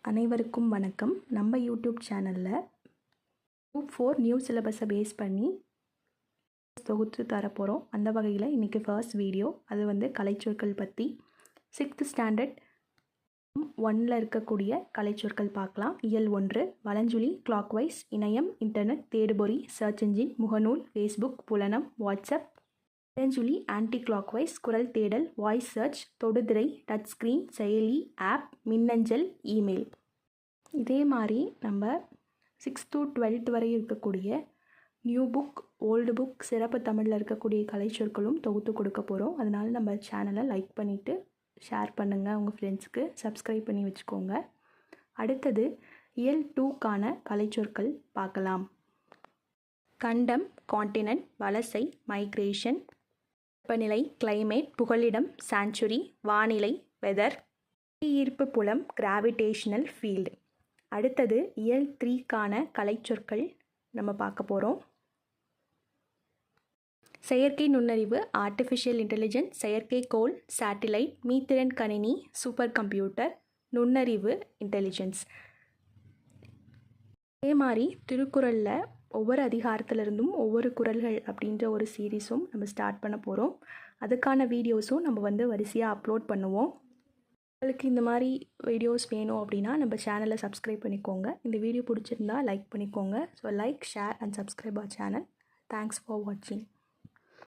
அனைவருக்கும் வணக்கம். நம்ம யூடியூப் சேனலில் குரூப் 4 நியூ சிலபஸை பேஸ் பண்ணி தொகுத்து தரப்போகிறோம். அந்த வகையில் இன்றைக்கி ஃபர்ஸ்ட் வீடியோ அது கலைச்சொற்கள் பற்றி 6th ஸ்டாண்டர்ட் 1ல் இருக்கக்கூடிய கலைச்சொற்கள் பார்க்கலாம். இயல் 1 வலஞ்சுழி, கிளாக்வைஸ், இணையம், இன்டர்நெட், தேடுபொறி, சர்ச் என்ஜின், முகநூல், ஃபேஸ்புக், புலனம், வாட்ஸ்அப். இடஞ்சுழி ஆன்டி கிளாக்வைஸ், குரல் தேடல், வாய்ஸ் சர்ச், தொடுதிரை, டச் ஸ்க்ரீன், செயலி, ஆப், மின்னஞ்சல், இமெயில். இதே மாதிரி நம்ம 6th to 12th வரை இருக்கக்கூடிய நியூ புக், ஓல்டு புக், சிறப்பு தமிழில் இருக்கக்கூடிய கலைச்சொற்களும் தொகுத்து கொடுக்க போகிறோம். அதனால் நம்ம சேனலை லைக் பண்ணிவிட்டு ஷேர் பண்ணுங்கள், உங்கள் ஃப்ரெண்ட்ஸ்க்கு சப்ஸ்கிரைப் பண்ணி வச்சுக்கோங்க. அடுத்தது இயல் 2க்கான கலைச்சொற்கள் பார்க்கலாம். கண்டம், காண்டினென்ட், வலசை, மைக்ரேஷன், வெப்பநிலை, கிளைமேட், புகலிடம், சான்ச்சுரி, வானிலை, வெதர், ஈர்ப்பு புலம், கிராவிடேஷனல் ஃபீல்டு. அடுத்தது இயல் 3க்கான கலைச்சொற்கள் நம்ம பார்க்க போகிறோம். செயற்கை நுண்ணறிவு, ஆர்டிஃபிஷியல் இன்டெலிஜென்ஸ், செயற்கைக்கோள், சேட்டிலைட், மீத்திறன் கணினி, சூப்பர் கம்ப்யூட்டர், நுண்ணறிவு, இன்டெலிஜென்ஸ். அதே மாதிரி திருக்குறளில் ஒவ்வொரு அதிகாரத்திலிருந்தும் ஒவ்வொரு குறள்கள் அப்படின்ற ஒரு சீரீஸும் நம்ம ஸ்டார்ட் பண்ண போகிறோம். அதுக்கான வீடியோஸும் நம்ம வரிசையாக அப்லோட் பண்ணுவோம். உங்களுக்கு இந்த மாதிரி வீடியோஸ் வேணும் அப்படின்னா நம்ம சேனலை சப்ஸ்கிரைப் பண்ணிக்கோங்க. இந்த வீடியோ பிடிச்சிருந்தா லைக் பண்ணிக்கோங்க. So like, share and subscribe our channel. Thanks for வாட்சிங்.